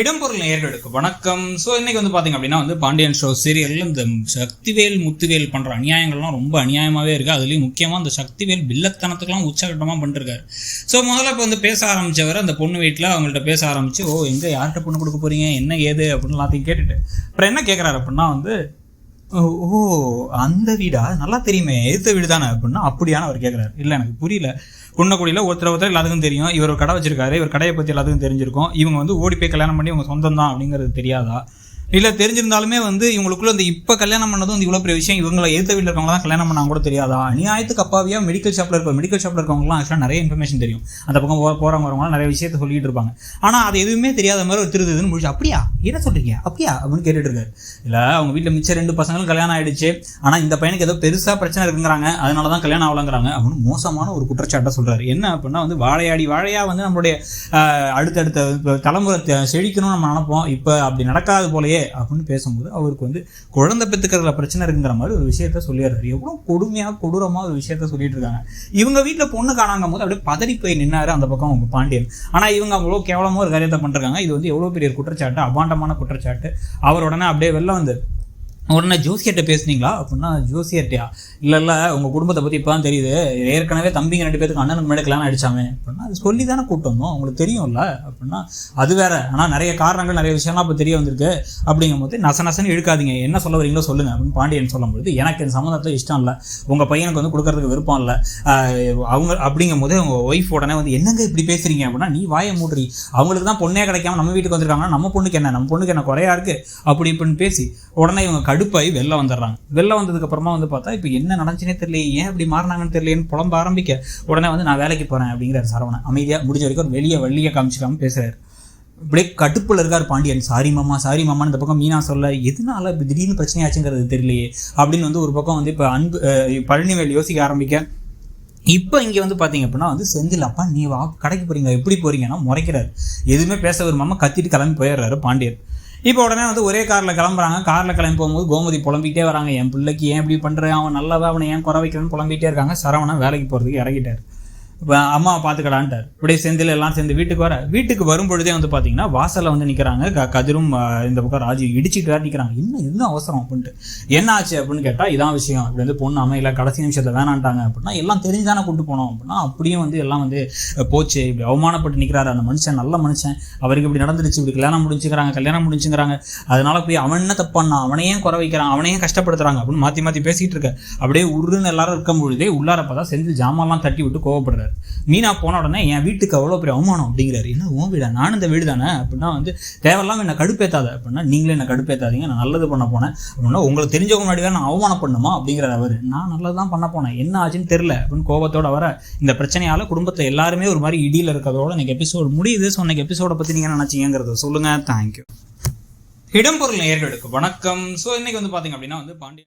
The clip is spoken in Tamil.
இடம்பொருள் நேயர்களுக்கு வணக்கம். ஸோ இன்னைக்கு வந்து பார்த்தீங்க அப்படின்னா பாண்டியன் ஷோ சீரியலில் இந்த சக்திவேல் முத்துவேல் பண்ணுற அநியாயங்கள்லாம் ரொம்ப அநியாயமாகவே இருக்குது. அதுலேயும் முக்கியமாக இந்த சக்திவேல் வில்லத்தனத்துக்குலாம் உச்சகட்டமாக பண்ணிருக்காரு. ஸோ முதல்ல இப்போ பேச ஆரம்பித்தவர் அந்த பொண்ணு வீட்டில் அவங்கள்ட்ட பேச ஆரம்பித்து, எங்கே யார்கிட்ட பொண்ணு கொடுக்க போகிறீங்க, என்ன ஏது அப்படின்னு எல்லாத்தையும் கேட்டுட்டு அப்புறம் என்ன கேட்குறாரு அப்படின்னா அந்த வீடா நல்லா தெரியுமே, எதிர்த்த வீடு தானே அப்படின்னா அப்படியான அவர் கேட்குறாரு. இல்லை எனக்கு புரியல, குன்னக்குடியில் ஒருத்தர் எல்லாத்துக்கும் தெரியும், இவர் ஒரு கடை வச்சிருக்காரு, இவர் கடையை பற்றி எல்லாத்துக்கும் தெரிஞ்சிருக்கும், இவங்க ஓடி போய் கல்யாணம் பண்ணி இவங்க சொந்தம் தான் அப்படிங்கிறது தெரியாதா? இல்லை தெரிஞ்சிருந்தாலுமே இவங்களுக்குள்ள இந்த இப்போ கல்யாணம் பண்ணதும் இவ்வளோ பெரிய விஷயம், இவங்களை எதிர்த்த வீட்டில் இருக்கவங்க தான் கல்யாணம் பண்ணாங்க கூட தெரியாதா? அநியாயத்துக்கு அப்பாவியாக மெடிக்கல் ஷாப்பில் இருக்கவங்களாம் ஆக்சுவலாக நிறைய இன்ஃபர்மேஷன் தெரியும், அந்த பக்கம் போகிறவங்கலாம் நிறைய விஷயத்த சொல்லிட்டு இருப்பாங்க. ஆனால் அது எதுவுமே தெரியாத மாதிரி ஒரு திருதுன்னு முடிச்சு அப்படியா என்ன சொல்கிறீங்க அப்படியா அப்படின்னு கேட்டுட்டு இருக்காரு. இல்லை அவங்க வீட்டில் மிச்சம் 2 பசங்களும் கல்யாணம் ஆகிடுச்சு, ஆனால் இந்த பையனுக்கு ஏதோ பெருசாக பிரச்சனை இருக்குங்கிறாங்க, அதனால தான் கல்யாணம் ஆகலங்கிறாங்க அப்படின்னு மோசமான ஒரு குற்றச்சாட்டை சொல்கிறாரு. என்ன அப்படின்னா வாழையாக நம்மளுடைய அடுத்தடுத்த தலைமுறை செழிக்கணும்னு நம்ம நினைப்போம், இப்போ அப்படி நடக்காது போலயே அப்படின்னு பேசும்போது அவருக்கு குழந்தை பெற்றுக்கிறதுல பிரச்சனை இருக்குங்கிற மாதிரி ஒரு விஷயத்த சொல்லிடுறாரு. எவ்வளோ கொடூரமா ஒரு விஷயத்த சொல்லிட்டு இருக்காங்க. இவங்க வீட்டில் பொண்ணு காணாங்கும் போது அப்படியே பதறி போய் நின்னாரு அந்த பக்கம் அவங்க பாண்டியன். ஆனால் இவங்க அவ்வளோ கேவலமாக ஒரு காரியத்தை பண்ணிருக்காங்க. இது எவ்வளோ பெரிய குற்றச்சாட்டு, அபாண்டமான குற்றச்சாட்டு. அவர் உடனே அப்படியே வெளில உடனே ஜோசியர்கிட்ட பேசுனீங்களா அப்படின்னா, ஜோசியர்ட்டியா இல்லை உங்கள் குடும்பத்தை பற்றி இப்போ தான் தெரியுது, ஏற்கனவே தம்பிங்க 2 பேருக்கு அண்ணனுக்கு முன்னாடி கல்யாணம் அடிச்சாமே அப்படின்னா, அது சொல்லி தானே கூப்பிட்டு வந்தோம், உங்களுக்கு தெரியும்ல அப்படின்னா, அது வேற. ஆனால் நிறைய காரணங்கள் நிறைய விஷயம்லாம் இப்போ தெரிய வந்திருக்கு அப்படிங்கும் போது நசன்னு இழுக்காதீங்க, என்ன சொல்ல வரீங்களோ சொல்லுங்க அப்படின்னு பாண்டியன் சொல்லும்போது, எனக்கு இந்த சம்மந்தத்தில் இஷ்டம் இல்லை, உங்கள் பையனுக்கு கொடுக்கறதுக்கு விருப்பம் இல்லை அவங்க அப்படிங்கும் போது உங்கள் ஒய்ஃப் உடனே என்னங்க இப்படி பேசுறீங்க அப்படின்னா, நீ வாயை மூடுறி, அவங்களுக்கு தான் பொண்ணே கிடைக்காம நம்ம வீட்டுக்கு வந்திருக்காங்கன்னா நம்ம பொண்ணுக்கு என்ன குறையா இருக்கு அப்படி இப்படின்னு பேசி உடனே இவங்க கடுப்பாகி வெளில வந்துடுறாங்க. வெளில வந்ததுக்கு அப்புறமா பார்த்தா இப்போ என்ன நடந்துச்சுனே தெரியல, ஏன் இப்படி மாறினாங்கன்னு தெரியலன்னு புலம்ப ஆரம்பிக்க உடனே நான் வேலைக்கு போறேன் அப்படிங்கிறார் சரவணன். அமைதியாக முடிஞ்ச வரைக்கும் ஒரு வள்ளியை காமிச்சிக்காம பேசுறாரு. இப்படியே கட்டுப்புல இருக்கார் பாண்டியன். சாரி மாமான்னு இந்த பக்கம் மீனா சொல்ல, எதனால இப்படி திடீர்னு பிரச்சனையாச்சுங்கிறது தெரியலையே அப்படின்னு ஒரு பக்கம் இப்போ பழனிவேல் யோசிக்க ஆரம்பிக்க, இப்போ இங்கே பார்த்தீங்க அப்படின்னா செந்தில், அப்பா நீ கடைக்கு போறீங்க எப்படி போறீங்கன்னா முறைக்கிறாரு. எதுவுமே பேச வருமாமா கத்திட்டு கிளம்பி போயிடுறாரு பாண்டியன். இப்போ உடனே ஒரே காரில் கிளம்புறாங்க. காரில் கிளம்பி போகும்போது கோமதி புலம்பிகிட்டே வராங்க, என் பிள்ளைக்கு ஏன் இப்படி பண்ணுறேன், அவன் நல்லவா, அவனை ஏன் குறை வைக்கிறேன்னு புலம்பிகிட்டே இருக்காங்க. சரவணன் வேலைக்கு போகிறதுக்கு இறங்கிட்டார். இப்போ அம்மாவை பார்த்துக்கடான்ட்டார். இப்படியே செந்தில் எல்லாம் சேர்ந்து வீட்டுக்கு வரும்பொழுதே பார்த்தீங்கன்னா வாசலில் நிற்கிறாங்க கதிரும் இந்த பக்கம் ராஜு இடிச்சுட்டு நிற்கிறாங்க. இன்னும் அவசரம் அப்படின்ட்டு என்ன ஆச்சு அப்படின்னு கேட்டால், இதான் விஷயம், இப்படி பொண்ணு அமையல, கடைசி நிமிஷத்தில் வேணான்ட்டாங்க அப்படின்னா, எல்லாம் தெரிஞ்சுதானே கூட்டு போனோம் அப்படின்னா, அப்படியே எல்லாம் போச்சு, இப்படி அவமானப்பட்டு நிற்கிறாரு அந்த மனுஷன், நல்ல மனுஷன், அவருக்கு இப்படி நடந்துருச்சு, இப்படி கல்யாணம் முடிச்சுங்கிறாங்க, அதனால போய் அவன் என்ன தப்பானா, அவனையே குறை வைக்கிறான், அவனையே கஷ்டப்படுத்துறாங்க அப்படின்னு மாற்றி பேசிகிட்டு இருக்க. அப்படியே உருன்னு எல்லாரும் இருக்கும் பொழுதே உள்ளார பார்த்தா செந்தில் ஜாமான்லாம் தட்டி விட்டு கோவப்படுறாரு. மீனா போன உடனே என் வீட்டுக்கு அவ்வளோ பெரிய அவமானம் அப்படிங்கிறாரு. என்ன உன் வீடா, நானும் இந்த வீடு தானே அப்படின்னா, தேவையில்லாம என்ன கடுப்பேத்தாத அப்படின்னா, நீங்களே என்ன கடுப்பேத்தாதீங்க, நான் நல்லது பண்ண போனேன் அப்படின்னா, உங்களுக்கு தெரிஞ்சவங்க முன்னாடி வேறு நான் அவமானம் பண்ணுமா அப்படிங்கிறார் அவர். நான் நல்லது தான் பண்ண போனேன், என்ன ஆச்சுன்னு தெரியல அப்படின்னு கோபத்தோட வர, இந்த பிரச்சனையால குடும்பத்தில் எல்லாருமே ஒரு மாதிரி இடியில் இருக்கிறதோட இன்னைக்கு எபிசோடு முடியுது. ஸோ இன்னைக்கு எபிசோட பற்றி நீங்கள் நினைச்சீங்கிறத சொல்லுங்க. தேங்க்யூ. இடம்பொருள் நேயர்களுக்கு வணக்கம். ஸோ இன்னைக்கு பார்த்தீங்க அப்படின்னா பாண்டியன்